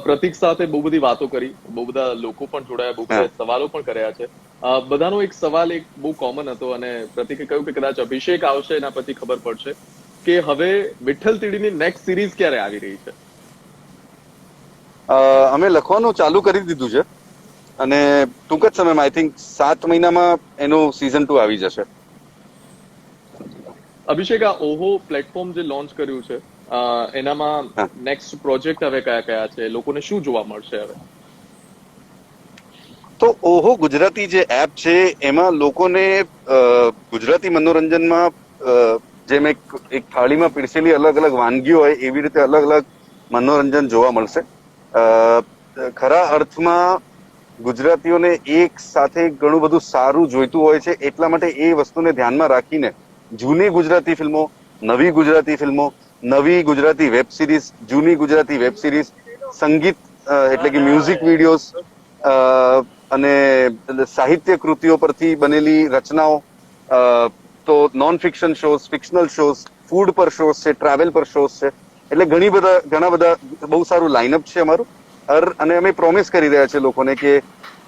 પ્રતિક સાથે બહુ બધી વાતો કરી, બહુ બધા લોકો પણ જોડાયા, બહુ બધા સવાલો પણ કર્યા છે. બધાનો એક સવાલ એક બહુ કોમન હતો અને પ્રતિકે કહ્યું કે કદાચ અભિષેક આવશે એના પછી ખબર પડશે કે હવે વિઠ્ઠલ તીડીની નેક્સ્ટ સિરીઝ ક્યારે આવી રહી છે. અમે લખવાનું ચાલુ કરી દીધું છે અને ટૂંક જ સમયમાં, આઈ થિંક 7 મહિનામાં એનું season 2 આવી જશે. અભિષેક, આ ઓહો પ્લેટફોર્મ જે લોન્ચ કર્યું છે એનામાં હા. નેક્સ્ટ પ્રોજેક્ટ હવે કયા કયા છે, લોકોને શું જોવા મળશે હવે? તો ઓહો ગુજરાતી જે એપ છે એમાં લોકોને ગુજરાતી મનોરંજનમાં જેમ એક થાળીમાં પીરસેલી અલગ અલગ વાનગીઓ હોય એવી રીતે અલગ અલગ મનોરંજન જોવા મળશે. ખરા અર્થમાં ગુજરાતીઓને એક સાથે ઘણું બધું સારું જોઈતું હોય છે, એટલા માટે એ વસ્તુને ધ્યાનમાં રાખીને જૂની ગુજરાતી ફિલ્મો, નવી ગુજરાતી ફિલ્મો, નવી ગુજરાતી વેબ સિરીઝ, જૂની ગુજરાતી વેબ સિરીઝ, સંગીત એટલે કે મ્યુઝિક વિડીયોઝ અને સાહિત્ય કૃતિઓ પરથી બનેલી રચનાઓ, તો non fiction shows, fictional shows, food પર શોઝ છે, ટ્રાવેલ પર શોઝ છે. એટલે ઘણા બધા બહુ સારું લાઇનઅપ છે અમારું. અને અમે પ્રોમિસ કરી રહ્યા છે લોકોને કે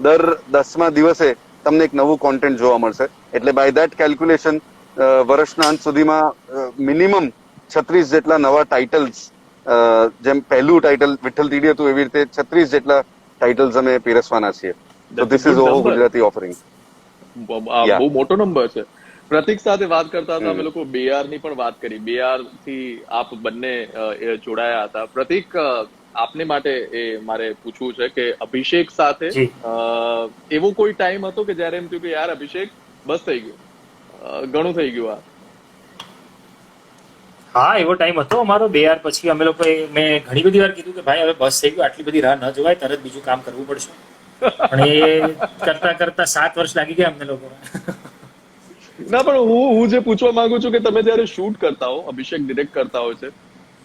દર 10મા દિવસે તમને એક નવું કોન્ટેન્ટ જોવા મળશે. એટલે બાય ધેટ કેલ્ક્યુલેશન વર્ષના અંત સુધીમાં મિનિમમ 36 જેટલા નવા ટાઇટલ્સ, જેમ પહેલું ટાઇટલ વિઠ્ઠલ તીડી હતું એવી રીતે 36 જેટલા ટાઇટલ્સ અમે પીરસવાના છીએ. So this is ઓહો ગુજરાતી ઓફરિંગ. બહુ મોટો નંબર છે. પ્રતિક સાથે વાત કરતા હતા અમે લોકો BR ની પણ વાત કરી. BR થી આપ બંને જોડાયા હતા. પ્રતિક, આપને માટે એ મારે પૂછવું છે કે અભિષેક સાથે એવો કોઈ ટાઈમ હતો કે જયારે એમ થયું કે યાર અભિષેક બસ થઈ ગયું, ઘણું થઈ ગયું આ? હા, એવો ટાઈમ હતો અમારો. 2 પછી અમે લોકો મેં ઘણી બધી વાર કીધું કે ભાઈ હવે બસ થઈ ગયું, આટલી બધી રાહ ન જોવાય, તરત બીજું કામ કરવું પડશે. પણ એ કરતા કરતા 7 વર્ષ લાગી ગયા અમને લોકો. ના, પણ હું જે પૂછવા માંગુ છું કે તમે જયારે શૂટ કરતા હો, અભિષેક ડિરેક્ટ કરતા હોય છે,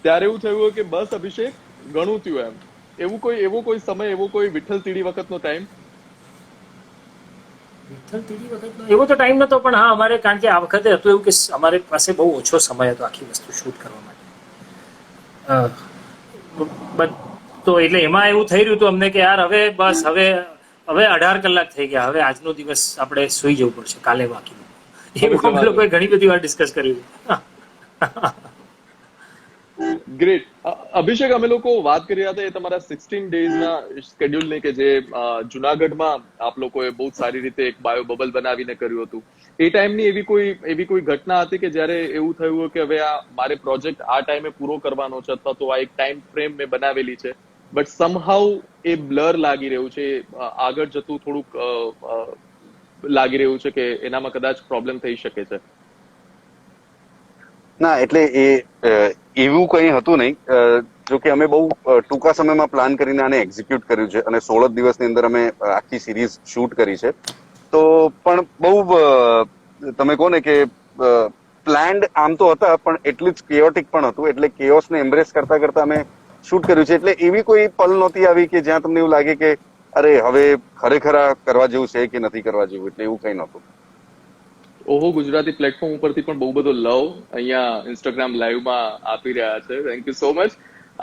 ત્યારે એવું થયું કે બસ અભિષેક ઘણું થયું એમ? એવો કોઈ સમય, એવો કોઈ વિઠ્ઠલ તીડી વખતનો ટાઈમ? વિઠ્ઠલ તીડી વખતનો એવો તો ટાઈમ નતો, પણ હા અમારે, કારણ કે આ વખતે હતું એવું કે અમારે પાસે બહુ ઓછો સમય હતો આખી વસ્તુ શૂટ કરવા માટે. તો એટલે એમાં એવું થઈ રહ્યું હતું અમને કે યાર હવે બસ, હવે 18 કલાક થઈ ગયા, હવે આજનો દિવસ આપણે સુઈ જવું પડશે, કાલે બાકી. એવું અમે લોકોએ ઘણી બધી વાર ડિસ્કસ કર્યું. ગ્રેટ. અભિષેક, અમે લોકો વાત કરી રહ્યા હતા એ તમારા 16 ડેઝના શેડ્યુલની, કે જે જુનાગઢમાં આપ લોકોએ બહુ સારી રીતે એક બાયો બબલ બનાવીને કર્યું હતું. એ ટાઈમની એવી કોઈ ઘટના હતી કે જ્યારે એવું થયું કે હવે આ મારે પ્રોજેક્ટ આ ટાઈમે પૂરો કરવાનો છે, અથવા તો આ એક ટાઈમ ફ્રેમ મેં બનાવેલી છે, બટ સમહાઉ એ બ્લર લાગી રહ્યું છે, આગળ જતું થોડુંક લાગી રહ્યું છે કે એનામાં કદાચ પ્રોબ્લેમ થઈ શકે છે? ના, એટલે એવું કંઈ હતું નહીં. જો કે અમે બહુ ટૂંકા સમયમાં પ્લાન કરીને આને એક્ઝિક્યુટ કર્યું છે અને 16 દિવસની અંદર અમે આખી સિરીઝ શૂટ કરી છે. તો પણ બહુ તમે કહો ને કે પ્લાન્ડ આમ તો હતા, પણ એટલું જ કેઓટિક પણ હતું. એટલે કેઓસને એમ્બ્રેસ કરતા કરતા અમે શૂટ કર્યું છે. એટલે એવી કોઈ પલ નહોતી આવી કે જ્યાં તમને એવું લાગે કે અરે હવે ખરેખર આ કરવા જેવું છે કે નથી કરવા જેવું. એટલે એવું કંઈ નહોતું. ઓહો ગુજરાતી પ્લેટફોર્મ ઉપરથી પણ બહુ બધો લવ અહીંયા ઇન્સ્ટાગ્રામ લાઈવમાં આપી રહ્યા છે. Thank you so much.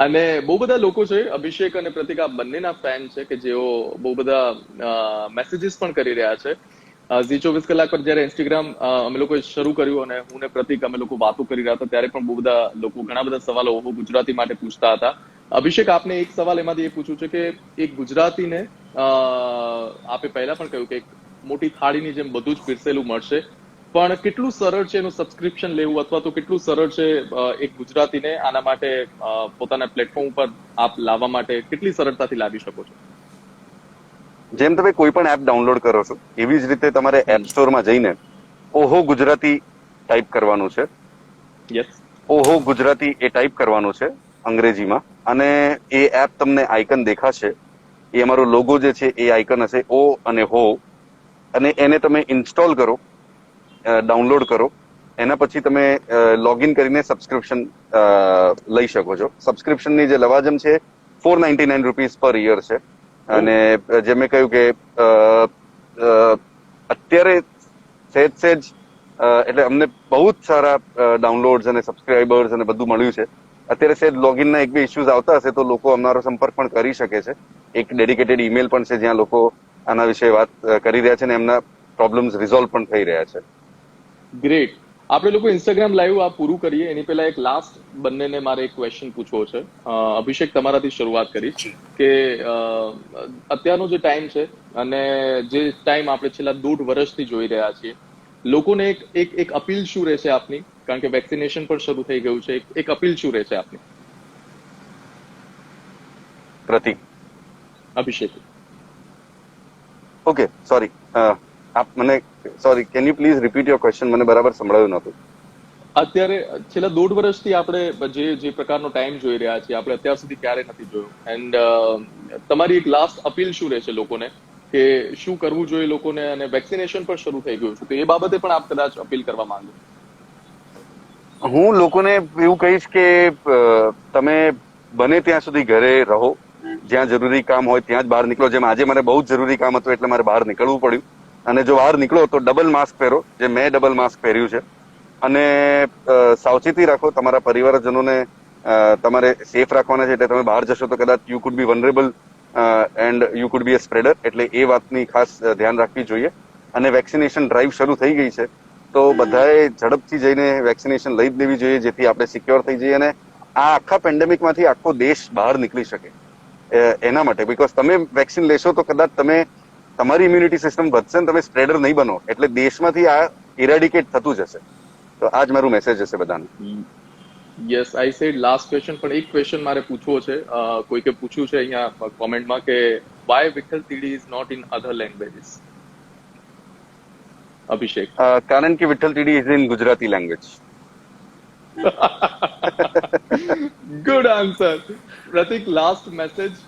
અને બહુ બધા લોકો છે, અભિષેક અને પ્રતિક, આ બંનેના ફેન છે કે જેઓ બહુ બધા મેસેજીસ પણ કરી રહ્યા છે. ઝી 24 કલાક પર જયારે ઇન્સ્ટાગ્રામ અમે લોકોએ શરૂ કર્યું અને હું ને પ્રતિક અમે લોકો વાતો કરી રહ્યા હતા, ત્યારે પણ બહુ બધા લોકો ઘણા બધા સવાલો ઓહો ગુજરાતી માટે પૂછતા હતા. અભિષેક, આપને એક સવાલ એમાંથી એ પૂછ્યું છે કે એક ગુજરાતીને આપે પહેલા પણ કહ્યું કે એક મોટી થાળીની જેમ બધું જ પીરસેલું મળશે, પણ કેટલું સરળ છે એનું સબસ્ક્રિપ્શન લેવું, અથવા તો કેટલું સરળ છે એક ગુજરાતીને આના માટે પોતાના પ્લેટફોર્મ ઉપર આપ લાવવા માટે કેટલી સરળતાથી લાવી શકો છો? જેમ તમે કોઈ પણ એપ ડાઉનલોડ કરો છો એવી જ રીતે તમારે એપ સ્ટોરમાં જઈને ઓહો ગુજરાતી ટાઈપ કરવાનું છે. યસ, ઓહો ગુજરાતી એ ટાઈપ કરવાનું છે અંગ્રેજીમાં, અને એ એપ તમને આઇકન દેખાશે. એ અમારો લોગો જે છે એ આઇકન હશે, ઓ અને હો, અને એને તમે ઇન્સ્ટોલ કરો, ડાઉનલોડ કરો. એના પછી તમે લોગિન કરીને સબસ્ક્રિપ્શન લઈ શકો છો. સબસ્ક્રિપ્શનની જે લવાજમ છે 499 રૂપીસ પર યર છે. અને જે મેં કહ્યું કે અત્યારે સહેજ એટલે અમને બહુ જ સારા ડાઉનલોડ્સ અને સબસ્ક્રાઇબર્સ અને બધું મળ્યું છે. અત્યારે સહેજ લોગિનના એક બે ઇસ્યુઝ આવતા હશે તો લોકો અમારો સંપર્ક પણ કરી શકે છે. એક ડેડિકેટેડ ઈમેલ પણ છે જ્યાં લોકો આના વિશે વાત કરી રહ્યા છે અને એમના પ્રોબ્લેમ્સ રિઝોલ્વ પણ થઈ રહ્યા છે. ગ્રેટ. આપણે લોકો ઇન્સ્ટાગ્રામ લાઈવ આ પૂરું કરીએ એની પહેલા એક લાસ્ટ બંનેને મારે એક ક્વેશ્ચન પૂછવો છે. અભિષેક, તમારાથી શરૂઆત કરીશ કે અત્યારનો જે ટાઈમ છે અને જે ટાઈમ આપણે છેલ્લા 1.5 વર્ષથી જોઈ રહ્યા છીએ, લોકોને એક અપીલ શું રહેશે આપની કારણ કે વેક્સિનેશન પણ શરૂ થઈ ગયું છે. એક અપીલ શું રહેશે આપની? પ્રતિક. અભિષેક. Okay, sorry. આપ મને sorry, can you please repeat your question? મને બરાબર સંભળાયું નહોતું. અત્યારે છેલ્લા 1.5 વર્ષથી આપણે જે પ્રકારનો ટાઈમ જોઈ રહ્યા છીએ, આપણે અત્યાર સુધી ક્યારે નથી જોયો. એન્ડ તમારી એક લાસ્ટ અપીલ શું રહેશે લોકોને, કે શું કરવું જોઈએ લોકોને? અને વેક્સિનેશન પણ શરૂ થઈ ગયું છે, તો એ બાબતે પણ આપ કદાચ અપીલ કરવા માંગો. હું લોકોને એવું કહીશ કે તમે બને ત્યાં સુધી ઘરે રહો. જ્યાં જરૂરી કામ હોય ત્યાં જ બહાર નીકળો. જેમ આજે મને બહુ જ જરૂરી કામ હતું એટલે મારે બહાર નીકળવું પડ્યું. અને જો બહાર નીકળો તો ડબલ માસ્ક પહેરો, જે મેં ડબલ માસ્ક પહેર્યું છે. અને સાવચેતી રાખો. તમારા પરિવારજનોને તમારે સેફ રાખવાના છે. એટલે તમે બહાર જશો તો કદાચ you could B vulnerable and you could B a spreader. એટલે એ વાતની ખાસ ધ્યાન રાખવી જોઈએ. અને વેક્સિનેશન ડ્રાઈવ શરૂ થઈ ગઈ છે, તો બધાએ ઝડપથી જઈને વેક્સિનેશન લઈ જ લેવી જોઈએ, જેથી આપણે સિક્યોર થઈ જઈએ અને આ આખા પેન્ડેમિકમાંથી આખો દેશ બહાર નીકળી શકે. એના માટે બીકોઝ તમે વેક્સિન લેશો તો કદાચ તમારી ઇમ્યુનિટી સિસ્ટમ વધશે ને તમે સ્પ્રેડર નહીં બનો. એટલે દેશમાંથી આ ઇરેડિકેટ થતું જશે. તો આ જ મારું મેસેજ હશે બધાને. Yes, I said last question, પણ એક ક્વેશ્ચન મારે પૂછવો છે. કોઈકે પૂછ્યું છે અહીંયા કોમેન્ટમાં કે why Vitthal Teedi is not in other languages? Abhishek. કારણ કે Vitthal Teedi is in Gujarati language. Good answer. Pratik, last message.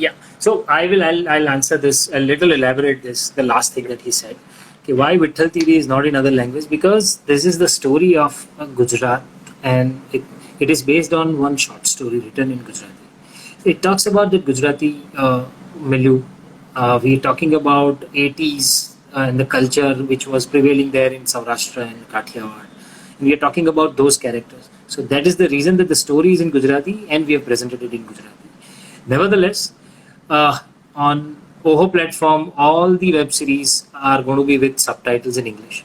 Yeah. So I'll answer this a little, elaborate this, the last thing that he said. Okay, why Vitthal Tiri is not in other language? Because this is the story of Gujarat, and it is based on one short story written in Gujarati. It talks about the Gujarati milieu. We are talking about 80s and the culture which was prevailing there in Saurashtra and Kathiawad. We are talking about those characters. So that is the reason that the story is in Gujarati and we have presented it in Gujarati. Nevertheless, on OHO platform, all the web series are going to be with subtitles in English.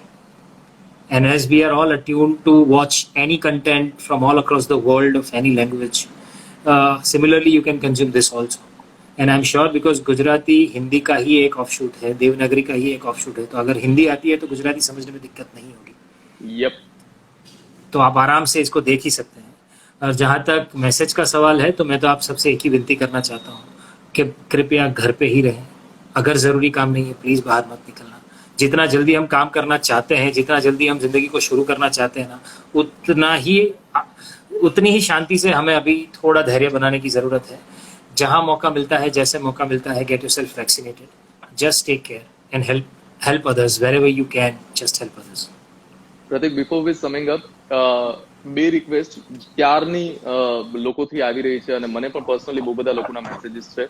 And as we are all attuned to watch any content from all across the world of any language, similarly you can consume this also. And I'm sure because Gujarati Hindi का ही एक ऑफशूट है, देवनागरी का ही एक ऑफशूट है, तो अगर हिंदी आती है तो गुजराती समझने में दिक्कत नहीं होगी. Yep. तो आप आराम से इसको देख ही सकते हैं. और जहाँ तक मैसेज का सवाल है, तो मैं तो आप सबसे एक ही विनती करना चाहता हूँ कि कृपया घर पे ही रहें. अगर ज़रूरी काम नहीं है, प्लीज़ बाहर मत निकलना. जितना जल्दी हम काम करना चाहते हैं, जितना जल्दी हम जिंदगी को शुरू करना चाहते हैं ना, उतनी ही शांति से हमें अभी थोड़ा धैर्य बनाने की ज़रूरत है. जहाँ मौका मिलता है, जैसे मौका मिलता है, get yourself vaccinated. Just take care and help others wherever you can. Just help others. Pratik, before we summing up, બે રિક્વેસ્ટ ક્યારની લોકોથી આવી રહી છે અને મને પણ પર્સનલી બહુ બધા લોકોના મેસેજીસ છે.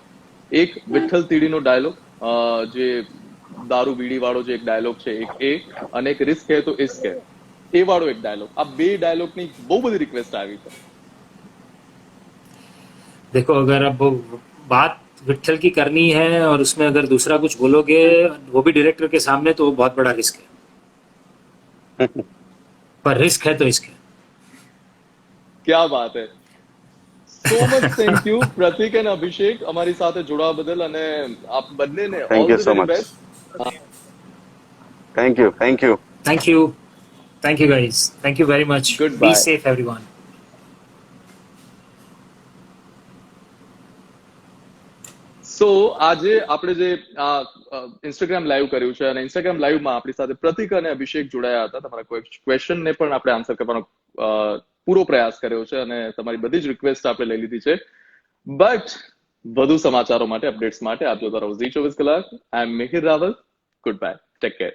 એક વિઠ્ઠલ તીડીનો ડાયલોગ, જે દારૂ બીડી વાળો જે એક ડાયલોગ છે, એક એ, અને એક રિસ્ક હે તો ઇશ્ક હે, એ વાળો એક ડાયલોગ. આ બે ડાયલોગની બહુ બધી રિક્વેસ્ટ આવી છે. देखो, अगर अब बात विट्ठल की करनी है और उसमें अगर दूसरा कुछ बोलोगे, वो भी डायरेक्टर के सामने, तो वो बहुत बड़ा रिस्क है. पर रिस्क है तो इसके. क्या बात है. સો મચ થેન્ક યુ પ્રતિક અને અભિષેક અમારી સાથે જોડાવા બદલ, અને આપ બંનેને Thank all you the so very much. Best. Thank you. Thank you guys. Thank you very much. Goodbye. Be safe everyone. સો આજે આપણે જે ઇન્સ્ટાગ્રામ લાઈવ કર્યું છે, અને ઇન્સ્ટાગ્રામ લાઈવમાં આપણી સાથે પ્રતિક અને અભિષેક જોડાયા હતા. તમારા ક્વેશ્ચનને પણ આપણે આન્સર કરવાનો પૂરો પ્રયાસ કર્યો છે, અને તમારી બધી જ રિક્વેસ્ટ આપણે લઈ લીધી છે. બટ વધુ સમાચારો માટે, અપડેટ્સ માટે આપ જોતા રહો ઝી 24 કલાક. I am Mihir Raval. Goodbye. Take care.